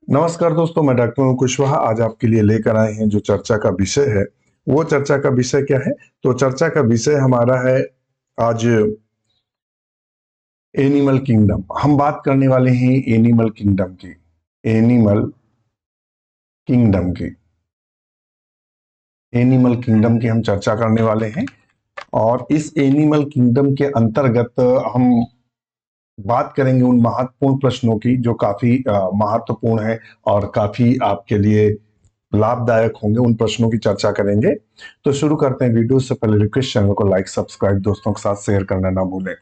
नमस्कार दोस्तों, मैं डॉक्टर अरुण कुशवाहा आज आपके लिए लेकर आए हैं जो चर्चा का विषय है। वो चर्चा का विषय क्या है? तो चर्चा का विषय हमारा है आज एनिमल किंगडम। हम बात करने वाले हैं एनिमल किंगडम की। एनिमल किंगडम की एनिमल किंगडम की हम चर्चा करने वाले हैं। और इस एनिमल किंगडम के अंतर्गत हम बात करेंगे उन महत्वपूर्ण प्रश्नों की जो काफी महत्वपूर्ण है और काफी आपके लिए लाभदायक होंगे। उन प्रश्नों की चर्चा करेंगे। तो शुरू करते हैं। वीडियो से पहले रिक्वेस्ट, चैनल को लाइक सब्सक्राइब दोस्तों के साथ शेयर करना ना भूलें।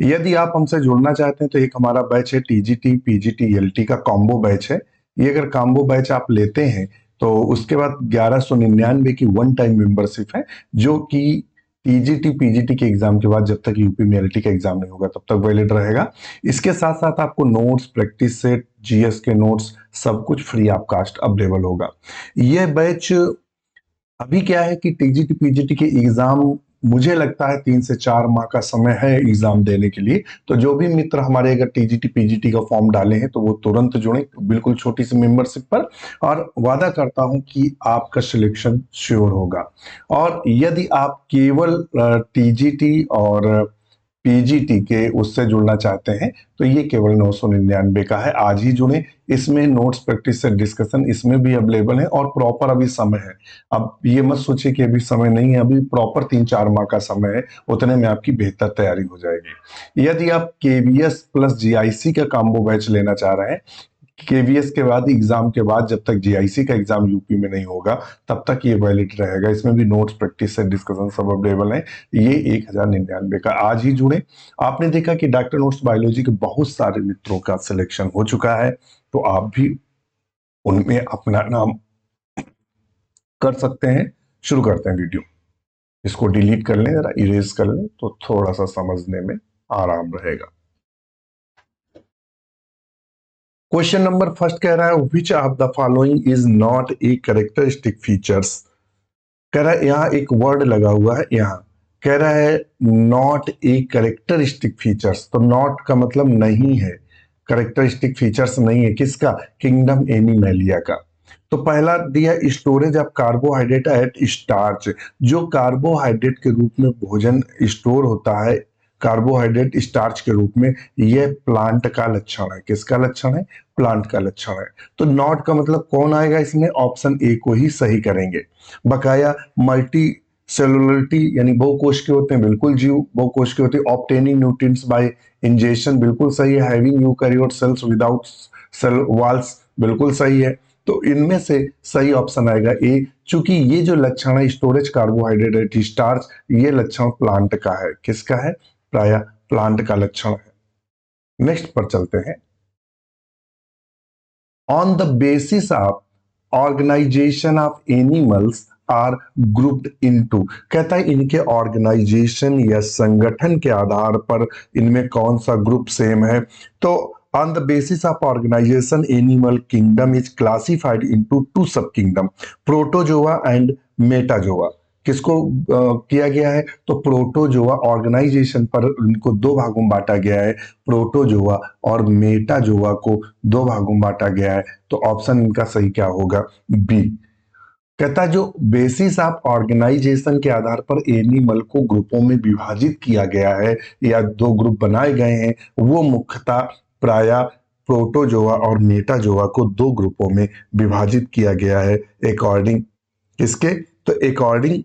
यदि आप हमसे जुड़ना चाहते हैं तो एक हमारा बैच है टीजीटी पीजीटी एलटी का कॉम्बो बैच है। ये अगर कॉम्बो बैच आप लेते हैं तो उसके बाद 1199 की वन टाइम मेंबरशिप है, जो कि टीजीटी पीजीटी के एग्जाम के बाद जब तक यूपी में एलटी का एग्जाम नहीं होगा तब तक वैलिड रहेगा। इसके साथ साथ आपको नोट्स, प्रैक्टिस सेट, जीएस के नोट्स सब कुछ फ्री ऑफ कास्ट अवेलेबल होगा। यह बैच अभी क्या है कि टीजीटी पीजीटी के एग्जाम मुझे लगता है 3 से 4 माह का समय है एग्जाम देने के लिए। तो जो भी मित्र हमारे अगर टीजीटी पीजीटी का फॉर्म डाले हैं तो वो तुरंत जुड़े, बिल्कुल छोटी सी मेंबरशिप पर। और वादा करता हूं कि आपका सिलेक्शन श्योर होगा। और यदि आप केवल टीजीटी और पीजीटी के उससे जुड़ना चाहते हैं तो ये केवल 999 का है। आज ही जुड़े। इसमें नोट्स, प्रैक्टिस से डिस्कशन इसमें भी अवेलेबल है और प्रॉपर अभी समय है। अब ये मत सोचिए कि अभी समय नहीं है, अभी प्रॉपर 3-4 माह का समय है। उतने में आपकी बेहतर तैयारी हो जाएगी। यदि आप केवीएस प्लस जीआईसी का कॉम्बो बैच लेना चाह रहे हैं, केवीएस के बाद एग्जाम के बाद जब तक जीआईसी का एग्जाम यूपी में नहीं होगा तब तक ये वैलिड रहेगा। इसमें भी नोट्स, प्रैक्टिस से डिस्कशन सब अवेलेबल है। ये 1099 का। आज ही जुड़े। आपने देखा कि डॉक्टर नोट्स बायोलॉजी के बहुत सारे मित्रों का सिलेक्शन हो चुका है, तो आप भी उनमें अपना नाम कर सकते हैं। शुरू करते हैं वीडियो। इसको डिलीट कर लें, जरा इरेज कर लें तो थोड़ा सा समझने में आराम रहेगा। क्वेश्चन नंबर फर्स्ट कह रहा है विच of the following is not a characteristic features. कह रहा है यहाँ एक वर्ड लगा हुआ है, यहाँ कह रहा है नॉट ए कैरेक्टरिस्टिक फीचर्स। तो नॉट का मतलब नहीं है, कैरेक्टरिस्टिक फीचर्स नहीं है। किसका? किंगडम एनिमेलिया का। तो पहला दिया storage of carbohydrate at starch. जो कार्बोहाइड्रेट के रूप में भोजन स्टोर होता है कार्बोहाइड्रेट स्टार्च के रूप में, यह प्लांट का लक्षण है। किसका लक्षण है? प्लांट का लक्षण है। तो नॉट का मतलब कौन आएगा इसमें? ऑप्शन ए को ही सही करेंगे। बकाया मल्टी सेलुलरिटी यानी बहुकोश के होते हैं, बिल्कुल जीव बहुकोश के होते हैं। ऑब्टेनिंग न्यूट्रिएंट्स बाय इंजेशन, बिल्कुल सही है। Having eukaryote cells without cell walls, बिल्कुल सही है। तो इनमें से सही ऑप्शन आएगा ए। चूंकि ये जो लक्षण है स्टोरेज कार्बोहाइड्रेट स्टार्च, ये लक्षण प्लांट का है। किसका है? प्राय प्लांट का लक्षण है। नेक्स्ट पर चलते हैं। On the basis of organization of animals are grouped into. कहता है इनके ऑर्गेनाइजेशन या संगठन के आधार पर इनमें कौन सा ग्रुप सेम है। तो on the basis of organization animal kingdom is classified into two sub kingdom, protozoa and metazoa. किसको किया गया है? तो प्रोटोजोआ ऑर्गेनाइजेशन पर इनको दो भागों में बांटा गया है। प्रोटोजोआ और मेटाजोआ को दो भागों में बांटा गया है। तो ऑप्शन इनका सही क्या होगा? बी। कहता है जो बेसिस ऑफ ऑर्गेनाइजेशन के आधार पर एनिमल को ग्रुपों में विभाजित किया गया है या दो ग्रुप बनाए गए हैं, वो मुख्यतः प्राय प्रोटोजोआ और मेटाजोआ को दो ग्रुपों में विभाजित किया गया है। अकॉर्डिंग किसके? तो अकॉर्डिंग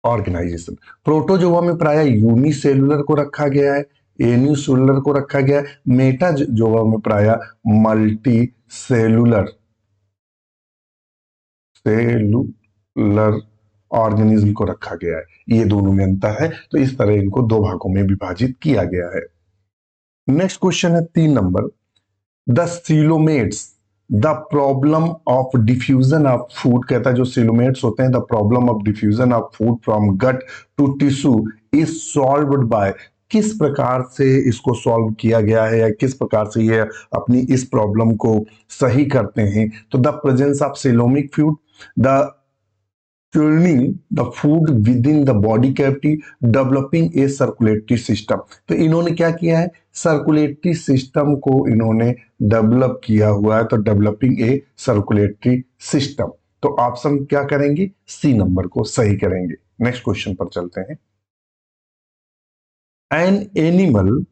ऑर्गेनाइजेशन। प्रोटोजोआ में प्राय यूनिसेलुलर को रखा गया है, एनिसेलुलर को रखा गया है। मेटाजोआ में प्राय मल्टी सेलुलर सेलुलर ऑर्गेनिज्म को रखा गया है। ये दोनों में अंतर है। तो इस तरह इनको दो भागों में विभाजित किया गया है। नेक्स्ट क्वेश्चन है 3 नंबर। The coelomates the problem of diffusion of food. कहता है जो सीलोमेट्स होते हैं, the problem of diffusion of food from gut to tissue is solved by. किस प्रकार से इसको सॉल्व किया गया है या किस प्रकार से ये अपनी इस प्रॉब्लम को सही करते हैं? तो the presence of coelomic fluid, the churning the food within the body cavity, developing a circulatory system। तो इन्होंने क्या किया है? सर्कुलेटरी सिस्टम को इन्होंने डेवलप किया हुआ है, तो डेवलपिंग ए सर्कुलेटरी सिस्टम। तो ऑप्शन क्या करेंगे, सी नंबर को सही करेंगे। नेक्स्ट क्वेश्चन पर चलते हैं। एन एनिमल,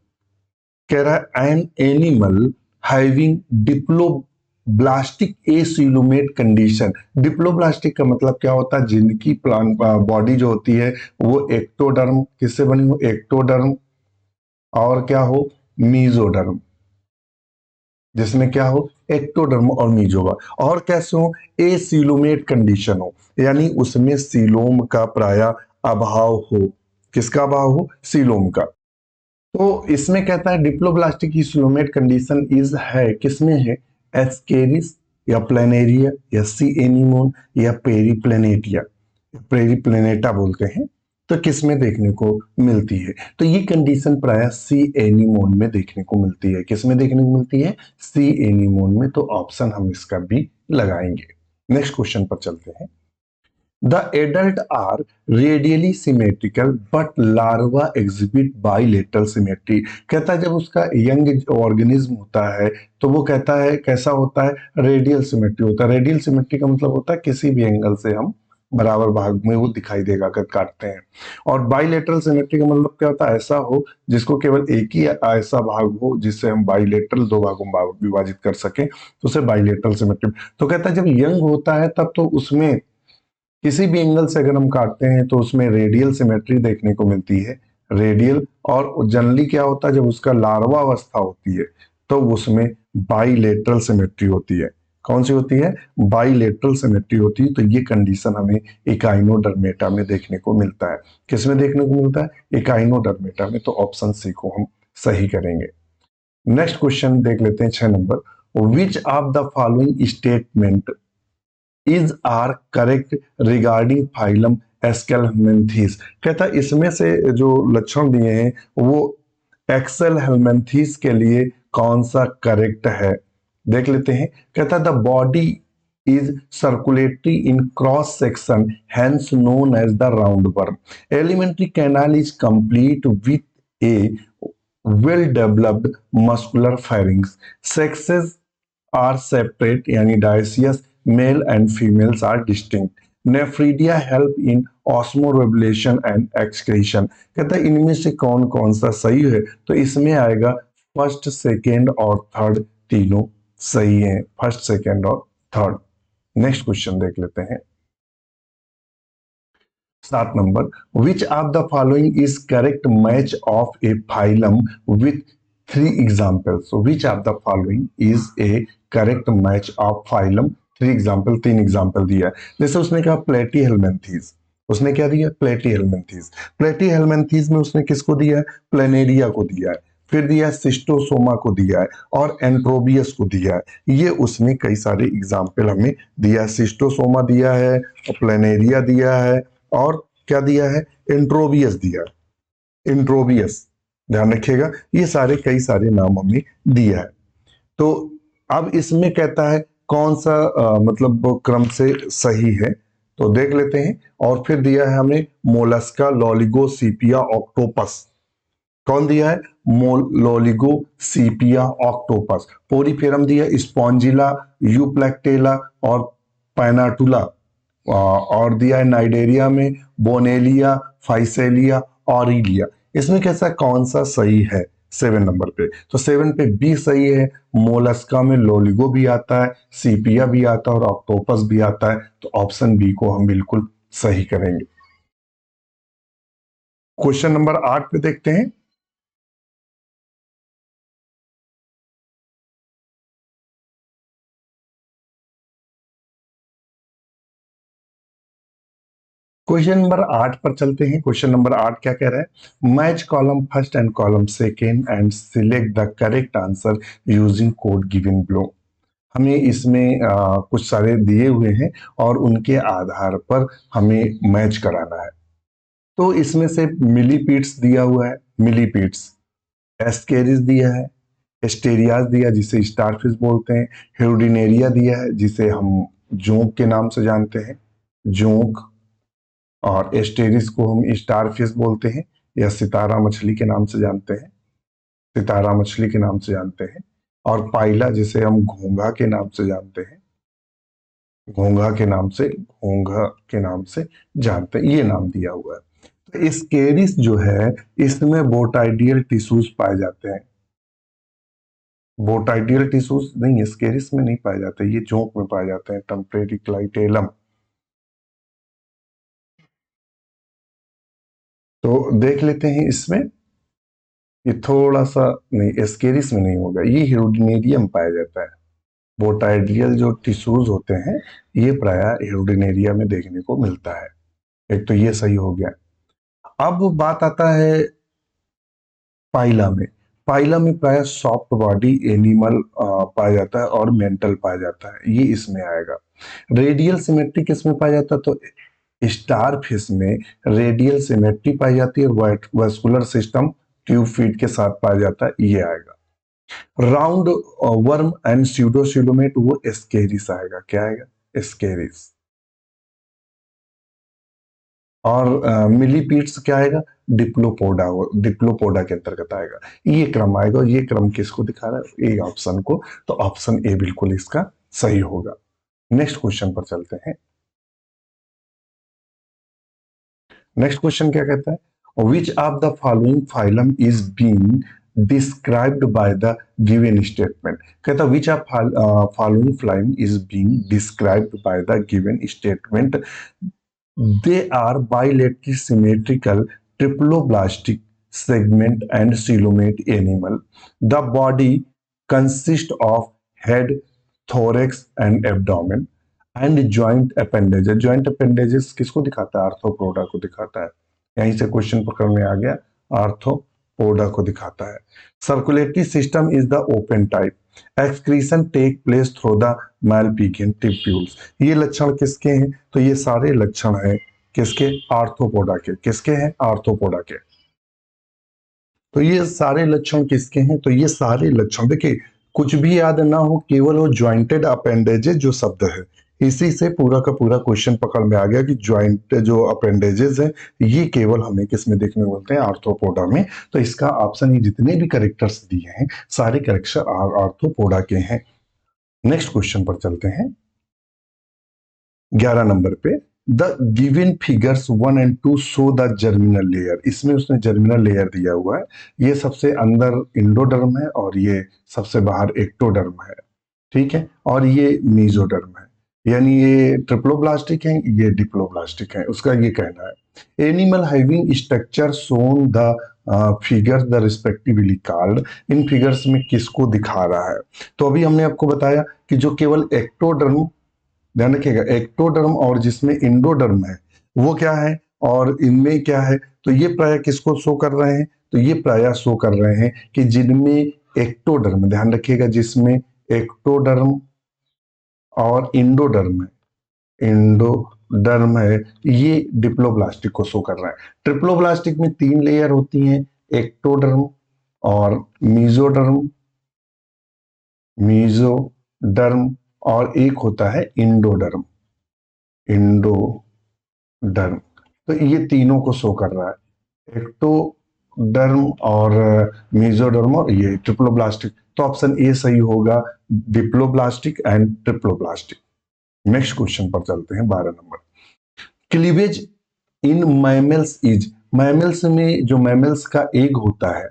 कह रहा है an animal having diploblastic acoelomate condition. Diploblastic का मतलब क्या होता है, जिनकी प्लांट बॉडी जो होती है वो एक्टोडर्म किससे बनी हो, एक्टोडर्म और क्या हो, मीजोडर्म, जिसमें क्या हो, एक्टोडर्म और मीजोवा, और कैसे हो, एसिलोमेट कंडीशन हो, यानी उसमें सीलोम का प्राय अभाव हो। किसका अभाव हो, सीलोम का। तो इसमें कहता है डिप्लोब्लास्टिक एसिलोमेट कंडीशन इज है, किसमें है, एस्केरिस या प्लेनेरिया या सी एनिमोन या पेरीप्लेनेटिया, पेरीप्लेनेटा बोलते हैं। तो किसमें देखने को मिलती है, तो ये कंडीशन प्राय सी एनिमोन में देखने को मिलती है। किसमें देखने को मिलती है, सी एनिमोन में। तो ऑप्शन हम इसका भी लगाएंगे। नेक्स्ट क्वेश्चन पर चलते हैं। The adult are radially symmetrical but larva exhibit bilateral symmetry। कहता है जब उसका यंग ऑर्गेनिज्म होता है तो वो कहता है कैसा होता है, रेडियल सिमेट्री होता है। रेडियल सिमेट्री का मतलब होता है किसी भी एंगल से हम बराबर भाग में वो दिखाई देगा अगर काटते हैं। और बाइलेटरल सिमेट्री का मतलब क्या होता है, ऐसा हो जिसको केवल एक ही ऐसा भाग हो जिससे हम बाइलेटरल दो भागों में विभाजित कर सकें, तो उसे बाइलेटरल सिमेट्री। तो कहता है जब यंग होता है तब तो उसमें किसी भी एंगल से अगर हम काटते हैं तो उसमें रेडियल सिमेट्री देखने को मिलती है, रेडियल। और जनरली क्या होता है, जब उसका लार्वा अवस्था होती है तो उसमें बाइलेटरल सिमेट्री होती है। कौन सी होती है, बाइलेटरल सिमेट्री होती है। तो ये कंडीशन हमें इकाइनोडर्मेटा में देखने को मिलता है। किसमें देखने को मिलता है, इकाइनोडर्मेटा में। तो ऑप्शन सी को हम सही करेंगे। नेक्स्ट क्वेश्चन देख लेते हैं 6 number. Which of the following statement is are correct regarding phylum aschelminthes. कहता है इसमें से जो लक्षण दिए हैं वो एक्सेलहेल्मिन्थीस के लिए कौन सा करेक्ट है, देख लेते हैं। कहता है the body is circulatory in cross section hence known as the round worm. Alimentary canal is complete with a well developed muscular pharynx. Sexes are separate यानी dioecious, male and females are distinct. Nephridia help in osmoregulation and excretion. कहता है इनमें से कौन कौन सा सही है, तो इसमें आएगा फर्स्ट, सेकेंड और थर्ड, तीनों सही है, फर्स्ट, सेकेंड और थर्ड। नेक्स्ट क्वेश्चन देख लेते हैं 7 number. Which of the following is correct match of A phylum with 3 examples. Which of the following is A correct match of phylum, 3 example, 3 example दिया है। जैसे उसने कहा प्लेटीहेल्मिन्थीज, उसने क्या दिया, प्लेटीहेल्मिन्थीज। प्लेटीहेल्मिन्थीज में उसने किसको दिया है, प्लेनेरिया को दिया है, फिर दिया सिस्टोसोमा को दिया है और एंट्रोबियस को दिया है। ये उसने कई सारे एग्जाम्पल हमें दिया है, सिस्टोसोमा दिया है और प्लेनेरिया दिया है और क्या दिया है, एंट्रोबियस दिया है, एंट्रोबियस, ध्यान रखिएगा। ये सारे कई सारे नाम हमें दिया है। तो अब इसमें कहता है कौन सा मतलब वो क्रम से सही है, तो देख लेते हैं। और फिर दिया है हमें मोलस्का, लॉलिगोसिपिया, ऑक्टोपस। कौन दिया है, लॉलिगोसिपिया, ऑक्टोपस। पोरीफेरम दिया स्पॉन्जिला, यूप्लेक्टेला और पैनाटुला। और दिया है नाइडेरिया में बोनेलिया, फाइसेलिया, ऑरिलिया। इसमें कैसा कौन सा सही है 7 नंबर पे, तो 7 पे बी सही है। मोलस्का में लोलिगो भी आता है, सीपिया भी आता है और ऑक्टोपस भी आता है। तो ऑप्शन बी को हम बिल्कुल सही करेंगे। क्वेश्चन नंबर 8 पे देखते हैं। क्वेश्चन नंबर 8 पर चलते हैं। क्वेश्चन नंबर 8 क्या कह रहा है, match column first and column second and select the correct answer using code given below. हमें इसमें कुछ सारे दिए हुए हैं और उनके आधार पर हमें मैच कराना है। तो इसमें से मिलीपीड्स दिया हुआ है, मिलीपीड्स, एस्केरिस दिया है, एस्टेरियास दिया जिसे स्टारफिश बोलते हैं, हेरोडिनेरिया दिया है जिसे हम जोंक के नाम से जानते हैं, जोंक, और एस्टेरिस को हम स्टारफिश बोलते हैं या सितारा मछली के नाम से जानते हैं, सितारा मछली के नाम से जानते हैं, और पाइला जिसे हम घोंघा के नाम से जानते हैं, घोंघा के नाम से जानते हैं, ये नाम दिया हुआ है। तो एस्केरिस जो है इसमें बोटाइडियल टिश्यूज पाए जाते हैं। बोटाइडियल टिश्यूज नहीं, एस्केरिस में नहीं पाए जाते, ये जोंक में पाए जाते हैं, टेम्परेरी क्लाइटेलम। तो देख लेते हैं इसमें, ये थोड़ा सा नहीं, एस्केरिस में नहीं होगा, ये हिरोडिनेरियम पाया जाता है। बोटाइडियल जो टिश्यूज होते हैं ये प्राय हिरोडिनेरिया में देखने को मिलता है। एक तो ये सही हो गया। अब बात आता है पाइला में। पाइला में प्राय सॉफ्ट बॉडी एनिमल पाया जाता है और मेंटल पाया जाता है, ये इसमें आएगा। रेडियल सिमेट्री किसमें पाया जाता है? तो स्टार फिश में रेडियल सिमेट्री पाई जाती है, वास्कुलर सिस्टम ट्यूब फीड के साथ पाया जाता है, ये आएगा। राउंड वर्म एंड स्यूडोसिलोमेट वो एस्केरिस आएगा। क्या आएगा? एस्केरिस। और मिलीपीड्स क्या आएगा? डिप्लोपोडा, डिप्लोपोडा के अंतर्गत आएगा। ये क्रम आएगा, और ये क्रम किसको दिखा रहा है? ए ऑप्शन को। तो ऑप्शन ए बिल्कुल इसका सही होगा। नेक्स्ट क्वेश्चन पर चलते हैं। नेक्स्ट क्वेश्चन क्या कहता है? विच of the following phylum is being described by the given statement. कहता है which of following phylum is being described by the given statement. They are bilateral symmetrical triploblastic segment and coelomate animal. The body consists of head, thorax and abdomen and joint appendages. Joint appendages किसको दिखाता है? Arthropoda को दिखाता है। यहीं से question पकड़ में आ गया, आर्थ्रोपोडा को दिखाता है। Circulatory system is the open type. Excretion take place through the Malpighian tubules. ये लक्षण किसके हैं? तो ये सारे लक्षण हैं किसके? आर्थ्रोपोडा के। किसके हैं? आर्थ्रोपोडा के। तो ये सारे लक्षण किसके हैं? तो ये सारे लक्षण देखिए, कुछ भी याद ना हो, केवल वो ज्वाइंटेड अपेंडेजेस जो शब्द है, इसी से पूरा का पूरा क्वेश्चन पकड़ में आ गया कि ज्वाइंट जो अपेंडेजेस है ये केवल हमें किस में देखने को मिलते हैं? आर्थ्रोपोडा में। तो इसका ऑप्शन, ये जितने भी करेक्टर्स दिए हैं सारे करेक्टर आर्थ्रोपोडा के हैं। नेक्स्ट क्वेश्चन पर चलते हैं 11 नंबर पे। The given figures 1 and 2 show the germinal layer. इसमें उसने जर्मिनल लेयर दिया हुआ है। ये सबसे अंदर इंडोडर्म है और ये सबसे बाहर एक्टोडर्म है, ठीक है, और ये मीजोडर्म है। यानी ये ट्रिप्लोब्लास्टिक है, ये डिप्लोब्लास्टिक है, उसका ये कहना है। Animal having structure shown the figures the respectively called. इन फिगर्स में किसको दिखा रहा है? तो अभी हमने आपको बताया कि जो केवल एक्टोडर्म, ध्यान रखिएगा, एक्टोडर्म और जिसमें इंडोडर्म है वो क्या है और इनमें क्या है, तो ये प्राय किसको शो कर रहे हैं? तो ये प्राय शो कर रहे हैं कि जिनमें एक्टोडर्म, ध्यान रखिएगा, जिसमें एक्टोडर्म और इंडोडर्म है, इंडोडर्म है, ये डिप्लोब्लास्टिक को शो कर रहा है। ट्रिप्लोब्लास्टिक में 3 लेयर होती हैं, एक्टोडर्म और मीजोडर्म और एक होता है इंडोडर्म। तो ये तीनों को शो कर रहा है, एक्टोडर्म और मीजोडर्म और ये ट्रिप्लोब्लास्टिक। तो ऑप्शन ए सही होगा, diploblastic and triploblastic. Next question पर चलते हैं 12 number. Cleavage in mammals is. Mammals में जो मैमल्स का एग होता है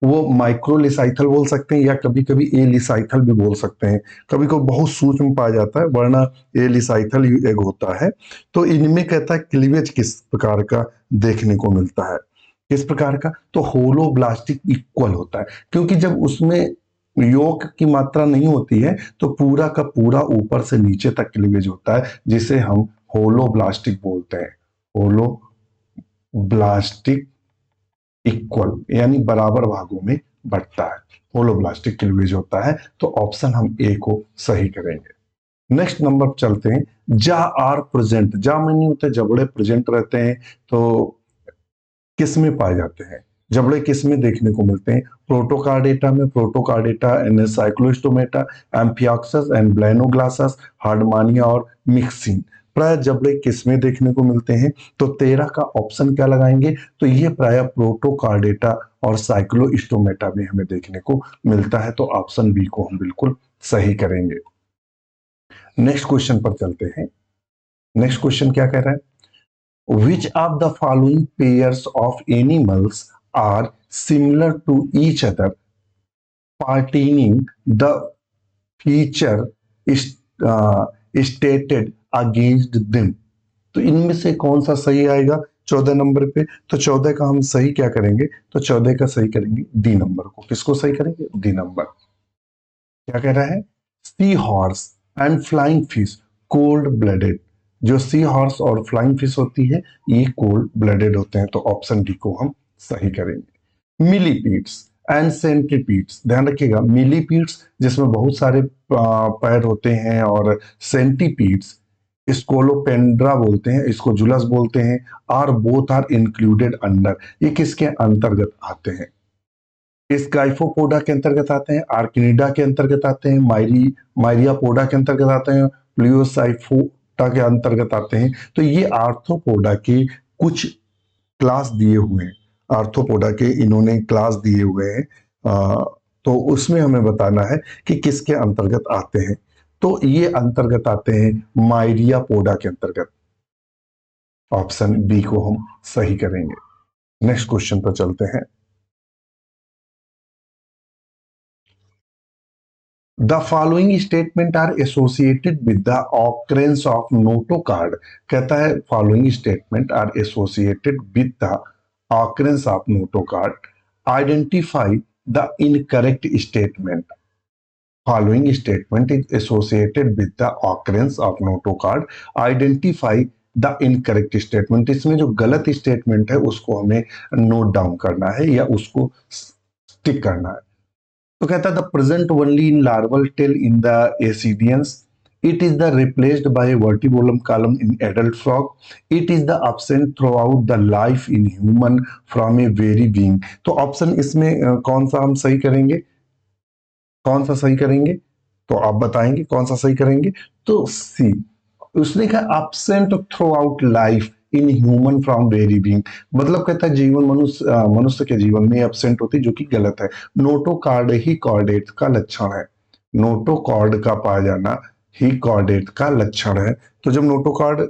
वो माइक्रोलिसाइथल बोल सकते हैं या कभी कभी ए लिसाइथल भी बोल सकते हैं। कभी कभी बहुत सूक्ष्म पाया जाता है, वरना ए लिसाइथल एग होता है। तो इनमें कहता है क्लीवेज किस प्रकार का देखने को मिलता है? किस प्रकार का? तो होलोब्लास्टिक इक्वल होता है, क्योंकि जब उसमें योग की मात्रा नहीं होती है तो पूरा का पूरा ऊपर से नीचे तक क्लीवेज होता है, जिसे हम होलोब्लास्टिक बोलते हैं। होलोब्लास्टिक इक्वल यानी बराबर भागों में बंटता है, होलोब्लास्टिक क्लीवेज होता है। तो ऑप्शन हम ए को सही करेंगे। नेक्स्ट नंबर चलते हैं। जा आर प्रेजेंट। जा में नहीं होते, जबड़े प्रेजेंट रहते हैं। तो किस में पाए जाते हैं जबड़े? किस में देखने को मिलते हैं? प्रोटोकार्डेटा में, प्रोटोकार्डेटा, एनसाइक्लोस्टोमेटा, एम्फिऑक्सस एंड ब्लैनोग्लासस, हार्डमानिया और मिक्सिन। प्राय जबड़े किसमें देखने को मिलते हैं? तो 13 का ऑप्शन क्या लगाएंगे? तो ये प्राय प्रोटोकार्डेटा और साइक्लोस्टोमेटा में हमें देखने को मिलता है, तो ऑप्शन बी को हम बिल्कुल सही करेंगे। नेक्स्ट क्वेश्चन पर चलते हैं। नेक्स्ट क्वेश्चन क्या कह रहा है? Which of the following pairs of animals are similar to each other, pertaining the feature stated against them? तो इनमें से कौन सा सही आएगा 14 नंबर पे? तो 14 का हम सही क्या करेंगे? तो 14 का सही करेंगे डी नंबर को। किसको सही करेंगे? D number. क्या कह रहा है? Sea horse and flying fish cold blooded. जो सी हॉर्स और फ्लाइंग फिश होती है ये कोल्ड ब्लडेड होते हैं, तो ऑप्शन डी को हम सही करेंगे। मिलीपीड्स एंड सेंटीपीड्स, ध्यान रखिएगा, मिलीपीड्स जिसमें बहुत सारे पैर होते हैं और सेंटीपीड्स स्कोलोपेंड्रा बोलते हैं, इसको जुलस बोलते हैं, और बोथ आर इंक्लूडेड अंडर, ये किसके अंतर्गत आते हैं? इस गाइफोपोडा के अंतर्गत आते हैं, आर्किनिडा के अंतर्गत आते हैं, मायरियापोडा के अंतर्गत आते हैं, प्लियोसाइफोटा के अंतर्गत आते हैं। तो ये आर्थ्रोपोडा के कुछ क्लास दिए हुए हैं, आर्थ्रोपोडा के इन्होंने क्लास दिए हुए हैं, तो उसमें हमें बताना है कि किसके अंतर्गत आते हैं। तो ये अंतर्गत आते हैं मायरियापोडा के अंतर्गत। ऑप्शन बी को हम सही करेंगे। नेक्स्ट क्वेश्चन पर चलते हैं। The following statement are associated with the occurrence of notocard। कहता है following statement are associated with the occurrence of notocard। Identify the incorrect statement। Following statement is associated with the occurrence of notocard। Identify the incorrect statement। इसमें जो गलत statement है उसको हमें note down करना है या उसको स्टिक करना है। तो कहता है the present only in larval tail in the ascidians, it is the replaced by vertebral column in adult frog, it is the absent throughout the life in human from a very being. तो option इसमें कौन सा हम सही करेंगे? कौन सा सही करेंगे? तो आप बताएंगे कौन सा सही करेंगे? तो सी। उसने कहा absent through out life in human from very being, मतलब कहता है जीवन मनुष्य के जीवन में एब्सेंट होती, जो कि गलत है। नोटोकॉर्ड ही कॉर्डेट का लक्षण है। नोटोकॉर्ड का पाया जाना ही कॉर्डेट का लक्षण है। तो जब नोटोकॉर्ड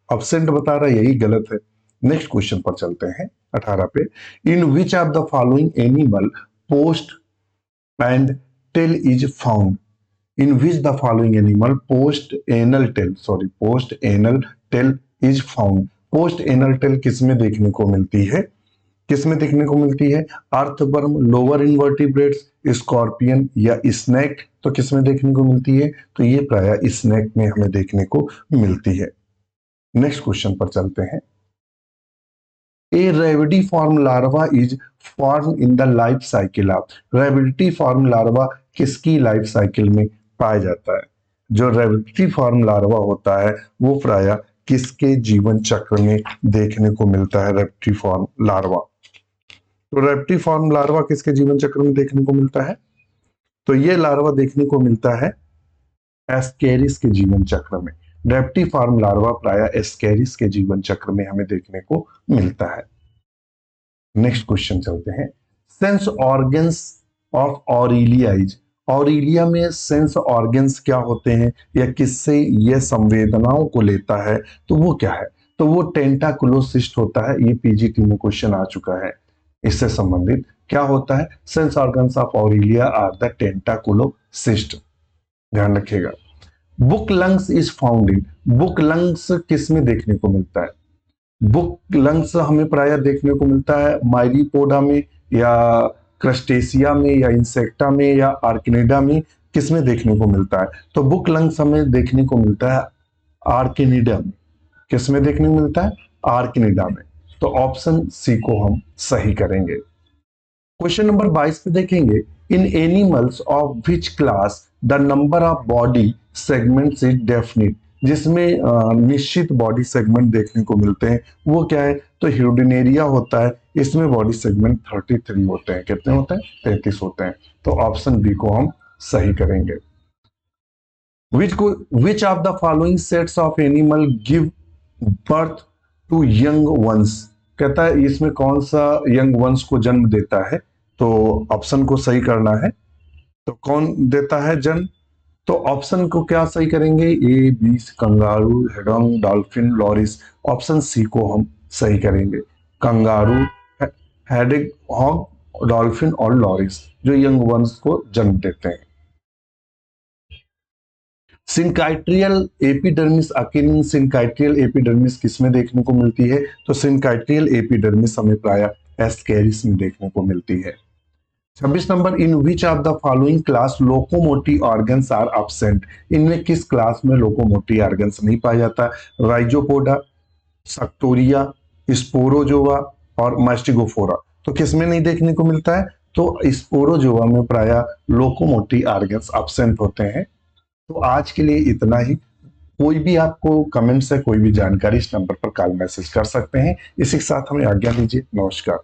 एब्सेंट बता रहा है यही गलत है। नेक्स्ट क्वेश्चन पर चलते हैं 18 पे। In which of the following animal post and tail is found? In which the following animal post anal tail is found? Post anal tail किस में देखने को मिलती है? किस में देखने को मिलती है? अर्थवर्म, लोअर इनवर्टिब्रेट्स, स्कॉर्पियन या स्नेक। तो किस में देखने को मिलती है? तो ये प्राय स्नेक में हमें देखने को मिलती है। नेक्स्ट क्वेश्चन पर चलते हैं। A rhabditiform larva is form in the life cycle of. Rhabditiform larva किसकी लाइफ साइकिल में पाया जाता है? जो रेविडिफॉर्म लार्वा होता है वो प्राय किसके जीवन चक्र में देखने को मिलता है? रेविडिफॉर्म लार्वा। तो रेविडिफॉर्म लार्वा किसके जीवन चक्र में देखने को मिलता है? तो ये लार्वा देखने को मिलता है एस्केरिस के जीवन चक्र में। रेविडिफॉर्म लार्वा प्राय एस्केरिस के जीवन चक्र में हमें देखने को मिलता है। नेक्स्ट क्वेश्चन चलते हैं। Sense organs of Aurelia is. Aurelia में सेंस ऑर्गन्स क्या होते हैं या किससे यह संवेदनाओं को लेता है? तो वो क्या है? तो वो टेंटाकुलोसिस्ट होता है। ये पीजीटी में क्वेश्चन आ चुका है। इससे संबंधित क्या होता है? Sense organs of Aurelia are the tentaculocyst. ध्यान रखिएगा। Book lungs is found in. Book lungs किस में देखने को मिलता है? बुक लंग्स हमें प्राय देखने को मिलता है मायरीपोडा में या क्रस्टेशिया में या इंसेक्टा में या आर्किनिडा में। किस में देखने को मिलता है? तो बुक लंग्स हमें देखने को मिलता है आर्किनिडा में। किस में देखने को मिलता है? आर्किनिडा में। तो ऑप्शन सी को हम सही करेंगे। क्वेश्चन नंबर 22 पे देखेंगे। In animals of which class the number of body segments is definite. जिसमें निश्चित बॉडी सेगमेंट देखने को मिलते हैं वो क्या है? तो ह्यूडिनेरिया होता है। इसमें बॉडी सेगमेंट 33 होते हैं। कितने होते हैं? 33 होते हैं। तो ऑप्शन बी को हम सही करेंगे। Which of the following sets of animal give birth to young ones. कहता है इसमें कौन सा यंग वंस को जन्म देता है, तो ऑप्शन को सही करना है। तो कौन देता है जन्म, तो ऑप्शन को क्या सही करेंगे, A B kangaroo, hedgehog, dolphin, loris. Option C को हम सही करेंगे, कंगारू, हेडिग हॉग, डॉल्फिन और लॉरिस जो यंग वंस को जन्म देते हैं। सिंकाइट्रियल एपिडर्मिस, आखिर सिंकाइट्रियल एपिडर्मिस किसमें देखने को मिलती है, तो सिंकाइट्रियल एपिडर्मिस हमें प्राय एस्केरिस में देखने को मिलती है। 26 नंबर, in which of the following class locomotive organs are absent. इनमें किस क्लास में लोकोमोटिव ऑर्गन्स नहीं पाया जाता, राइजोपोडा, सक्टोरिया, स्पोरोजोआ और मास्टिगोफोरा। तो किसमें नहीं देखने को मिलता है, तो स्पोरोजोआ में प्राय लोकोमोटिव ऑर्गन्स एब्सेंट होते हैं। तो आज के लिए इतना ही। कोई भी आपको कमेंट से कोई भी जानकारी इस नंबर पर कॉल मैसेज कर सकते हैं। इसी के साथ हमें आज्ञा दीजिए, नमस्कार।